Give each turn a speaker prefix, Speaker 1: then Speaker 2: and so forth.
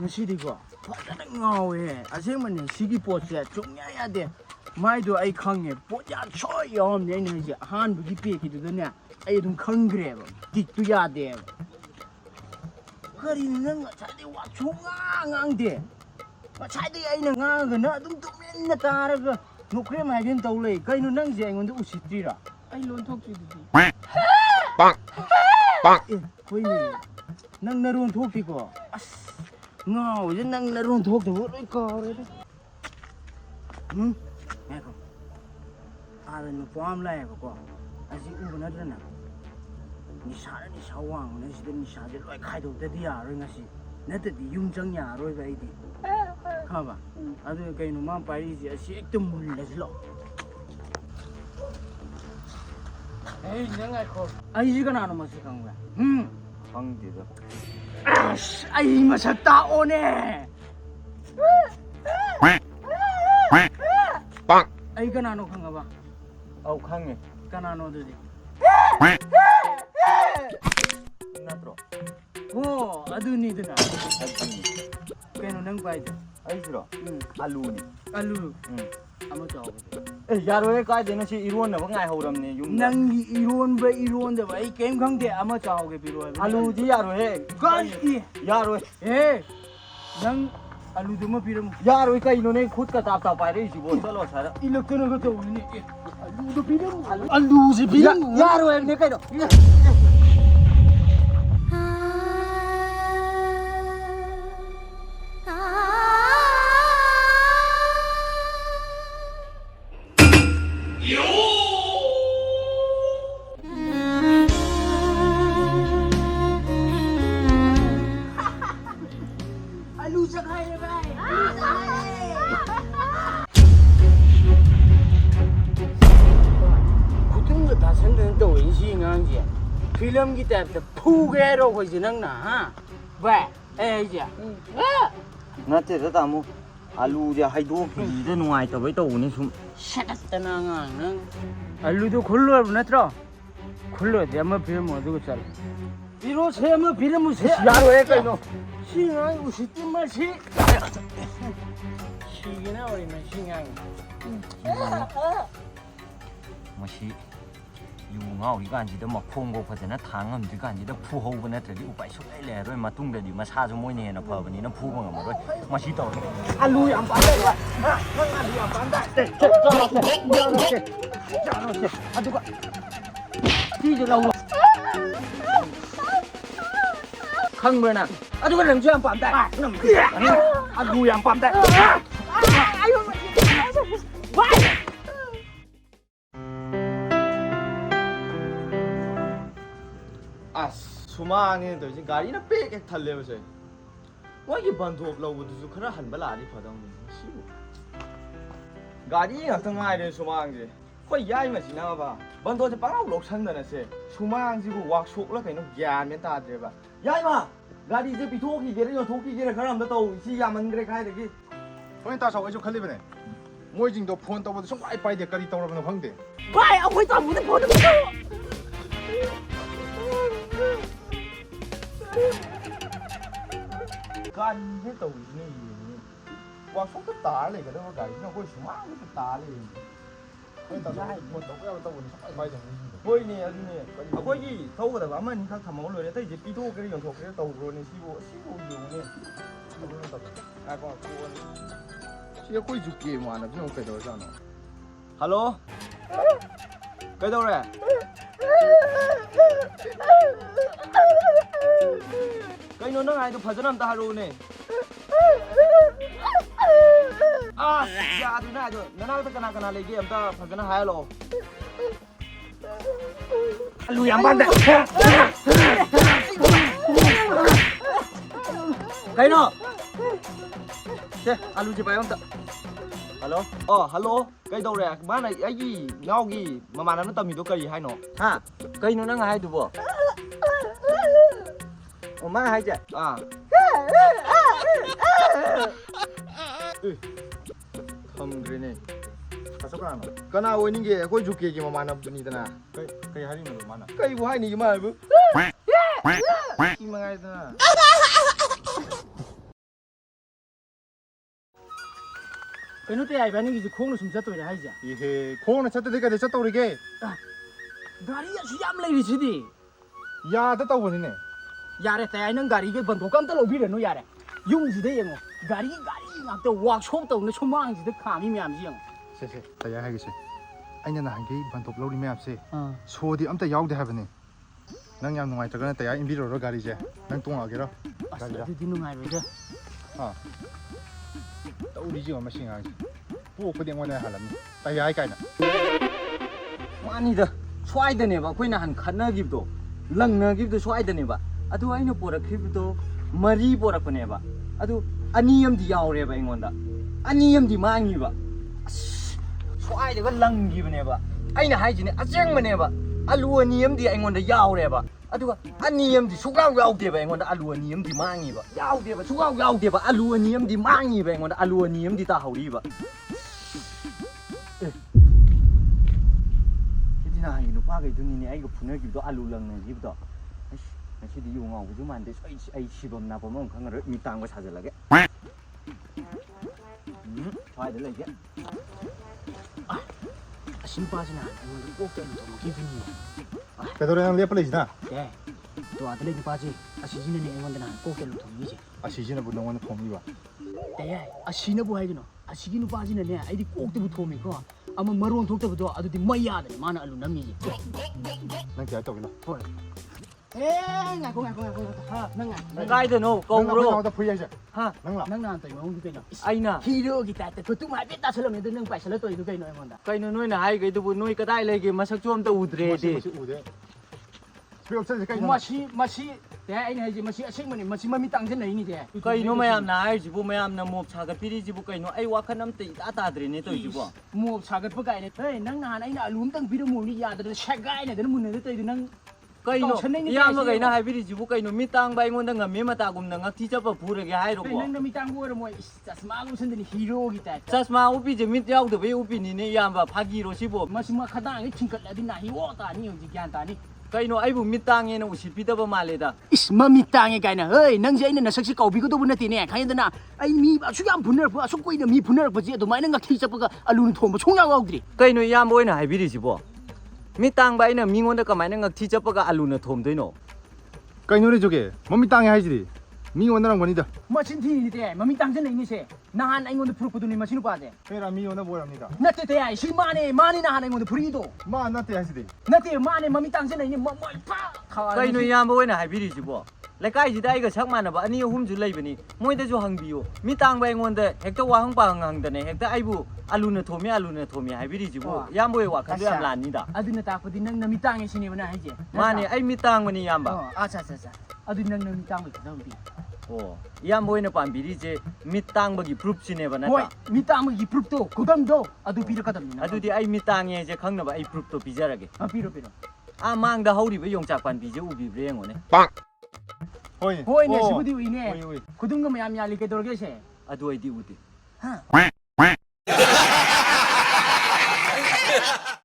Speaker 1: ngasidigo phadana ngawe asengmane sigi potse chungya yade maido ai khange poja choi yom ne ne ji han bu gi pe ki du ne ai dum khangre ba dik tu yade kari nang chade wa chunga ngangde ma chade ai na nga ga na dum tu men na taraga nukre mai gen tawle kai nu nang je ai ngondu usitira ai lon thok ti du bang bang koi ni nang na ron thok ti ko ngao je nang na ron thok tu roi ko re nghe không ai nó phom lại có asi u bana dana ni sa ni sawang ne si ni sa je loi khai do de dia rồi ngasi ne te di yung chang ya rồi vậy đi ha ba adu kai no ma pai ji asi ektum mul la lo ei nang ai ko ai ji kana no ma si kang ba
Speaker 2: khang di da
Speaker 1: ai ma sa ta o ne
Speaker 2: bang
Speaker 1: ai kana no khang ba
Speaker 2: au khang ne
Speaker 1: kana no de
Speaker 2: natro
Speaker 1: oh adu ni dana kai no nang pai de
Speaker 2: ai siro alu ni
Speaker 1: alu ama chaw
Speaker 2: eh yaro e kai de na si iron na ba ngai hauram ne yum
Speaker 1: nang iron de ai kem khang de ama chaw ge biro
Speaker 2: alu ji yaro he
Speaker 1: kai
Speaker 2: yaro
Speaker 1: eh nang alu de ma biram
Speaker 2: yaro e kai no ne khud ka tap tap pai re ji bo chalo sara
Speaker 1: ilokno ga to ni alu de biram alu se biram
Speaker 2: yaro e ne kai do
Speaker 1: alu se khai re bai kutung ga da san den to yin si ngang ji film ki type de phu ge ro khoi ji nang na ha bai ai ji
Speaker 2: na te da tamu alu ja hai do ki de nuai to bai to ni sum
Speaker 1: shut up tana ngang nang alu to khullo na tra khullo de ma phir mo du chal biro se ma phir mu se
Speaker 2: yaro e kai no
Speaker 1: si ngang u si ti ma si si ge na ori na si ngang
Speaker 2: mashi yu ngao ri gan ji da ma khong go phajana thang am ji gan ji da phu ho ba na tra di upai su lai le roi ma tung da di ma sa ju moi ne na pha ba ni na phu ba ngam roi mashi to
Speaker 1: alu yang pandai ba alu yang pandai aduh kok di je lau khang bơ na aduh kan yang yang pandai alu yang pandai ayo why
Speaker 3: as sumangi to ji gari na pe ke thalle ba se wa gi bandhok law du su khara han bala ni phadang ni si gari ngak tang ai de sumang ji khoi yai ma si na ba bandho je pang lok sang da na se sumang ji bu workshop la kai no gyan men ta de ba yai ma gari je pi thok ki ge re yo thok ki ge re khara am da to si ya man gre khai de gi
Speaker 4: ꯍꯣꯏ ꯇꯥ ꯁꯥꯎ ꯑꯩꯁꯨ ꯈꯜꯂꯤꯕꯅꯦ ꯃꯣꯏꯁꯤꯡꯗꯣ phone ꯇꯧꯕꯗ ꯁꯨꯡꯄꯥꯏ ꯄꯥꯏꯗꯦ ꯀꯔꯤ ꯇꯧꯔꯕꯅꯣ ꯈꯪꯗꯦ
Speaker 1: why akwai ta mu da phone mu
Speaker 3: gari je to ni workshop ta ta le ga da gari na khoi sumang ni ta le
Speaker 4: เฮ้ยตาสาวคนตกแล้วตะวันสบายไปจัง
Speaker 3: hoi ni adu ni akoi gi thau ga da ba man khak thamau lo ne tai je pi tho ke yon thok ke tau ro ni si bo yu ni ai ko ko
Speaker 4: เชี่ยคุยจุกเกมมานะพี่น้องไปตัวจ้าเนาะ
Speaker 3: hello cái đâu rồi cái nó ai tụi phải cho ta haru này à dạ tụi này rồi nó nào tụi cái lấy game ta phải cho hai lô
Speaker 1: alu yang pandai
Speaker 3: cái nó thế alu chỉ phải không ta hello hello cái đâu rồi má này ấy gì ngao gì mà nó tầm gì tôi cây gì hay nọ
Speaker 2: ha kai no na ngai du bo o ma hai ja
Speaker 3: à thầm cái này
Speaker 4: กระสับกระส่าย
Speaker 3: cái nào ấy những cái khối chụp kia mà nó như thế nào
Speaker 4: เคยให้นี่มัน
Speaker 3: cái của hai này mà bự cái mà ngay thế nào
Speaker 1: 그노 때 아이바니 이제 콩을 좀 잡도 이래 하이자.
Speaker 4: 이헤 코는 쳤다 대가 쳤다 우리게
Speaker 1: 가리야 수염 레이지디.
Speaker 4: 야 됐다 보니네
Speaker 1: 야래 때 아이는 가리게 번도 깜짝 오비래 노 야래. 용지대 영어. 가리 나또 워크숍 또 오늘 초망지도 감이 냠지 영.
Speaker 4: 세세 다야 하기시 아이는 한게 반톱 로리 맵세
Speaker 1: 어.
Speaker 4: 소디 암따 야우데 하버네 난 양 누가이다가는 다야 인비로로 가리제 난 동하게로 가리라
Speaker 1: 아주 누나이로죠.
Speaker 4: 아 우리지 엄마 싱하지 뭐 그냥 원에 하라니 다야 이까이나
Speaker 2: 아니다. 소아이드네봐. 그이나 한 칸나기도 랑나기도 소아이드네봐. 아두 아이노 보라크기도 머리 보라코네봐. 아두 아니염디 야오래봐 이건다. 아니염디 망이봐. 소아이드가 랑기브네봐. 아이나 하이지네 아쟁마네봐. 알루 아니염디 이건다 야오래봐. 아두가 아니염디 수가우 야오대봐 이건다 알루 아니염디 망이봐. 야오대봐 수가우 야오대봐 알루 아니염디 망이봐 이건다 알루 아니염디 다 하우리봐. 나 하이 누파가 있더니 아이고 분해기도 알루랑네 집도 아시디 용어 우주만데 아이 시범 나 보면 강을 밑땅 거 찾으려게 좋아야 될래 이게
Speaker 1: 신바지나 오늘 꼭 때는 좀 기분이.
Speaker 4: 배도랑 레플레이지나
Speaker 1: 예. 또 아들이 바지 아시지는 앵건데 꼭 때는 좀 이제.
Speaker 4: 아시지나 부동원 폼이와
Speaker 1: 때 아시나 뭐 하이노. 아시기는 바지는 내 아이디 꼭 때부터 도미 거. 아마 마론 독때부터 아두디 뭐야데 마나 알루 남미지.
Speaker 4: 난 기아 떠기나
Speaker 1: 헐. 에, 나고. 하, 낭아.
Speaker 2: 가이드노 거우로
Speaker 4: 나도 보이야지
Speaker 2: 하
Speaker 4: 낭라
Speaker 1: 낭나한테 용기 되나.
Speaker 2: 아이나
Speaker 1: 히로기 따때 그것도 말했다 설명해도 능 빠실어 또 이거 이노 앵건다.
Speaker 2: 가이노 노이나 하이 가이드부 노이 까다이 레게 마삭 좀 더 우드레디
Speaker 4: 우대 스페 없어 까이나
Speaker 1: 마시 때 아이는 하지 마시 아식만이 마시 마미 땅전 나이니 돼.
Speaker 2: 가이노 마얌나 하이지부 마얌나 몹 차가 피리지부 가이노 아이 와칸 남때 이따다드레네 또 이지부
Speaker 1: 뭐 사gat pa kain eh nang na ai na alum tang video mo ni ya da shagai na da mun ne da nang
Speaker 2: 가이노 이야마 가이나 하이비리지부 가이노 밑땅 바잉온다 ngami matagum na ngakti chapa purage hairo ko
Speaker 1: nang na mi tang go mo sasma go sen ni hero gi ta
Speaker 2: sasma upi je mit yaw de be upi ni ne yamba phagiro sibo
Speaker 1: masima khada ngi thingkat la di na hi wo ta ni ji gyan ta ni
Speaker 2: 가이노 아이부 밑땅 에는 우시 비더버 말레다
Speaker 1: isma mi tang e kain hey nang je na saksi kau bi ko do bu na ti ne khai da na ai mi ba su yam punar pa su koi na mi punar pa je do mai nang thi chap ga alun thom ba chung ya ga dri
Speaker 2: 가이노 이야모이나 하이비리지부 밑땅 바이나 밍온다 까마이나 ngakti chapa 알루나 톰도이노
Speaker 4: 까이노래 저게 몸이 땅에 하이지리 미 원나랑 원이다
Speaker 1: ma chin thi ni te ma mi tang jen ni se na han ai ngon de phru ko do ni ma sinu pa je
Speaker 4: 페라 미 원나 뭐랍니다
Speaker 1: na te te ai shi ma ne na han ai ngon de phri do
Speaker 4: 마 나한테 하이지리
Speaker 1: na te ma ne ma mi tang jen ni ma pa kha
Speaker 2: 가이노 이야모이나 하이비리지부 레카이지다 이거 착만나바 아니 훔주 레이버니 모이데조 항비요 밑땅 바잉온데 헥터 와항 바항항데네 헥터 아이부 알루나 토미 하이비리지부 야모이 와 칸도 얌 란니다
Speaker 1: aduna ta ko din nang nami tang e sini mana haje
Speaker 2: 마니 아이 밑땅 바니 얌바
Speaker 1: acha adu nang nami tang ko dang bi
Speaker 2: 오 이야모이나 밤비리제 밑땅 바기 프룹시네
Speaker 1: hoi
Speaker 2: 바나타
Speaker 1: mi tang gi proof to ko dang do adu pi ka dam ni
Speaker 2: 아두디 아이 밑땅에 이제 강나바 아이 프룹도 비자라게
Speaker 1: piro
Speaker 2: 아 망다 하우리베 용작반 비제 우비브레 응오네
Speaker 4: 호이
Speaker 1: hoi ne sibudi wi ne
Speaker 4: 호이
Speaker 1: ko dung ma yam ya li ke dor ge se
Speaker 2: 아두 아이디 우디
Speaker 1: ha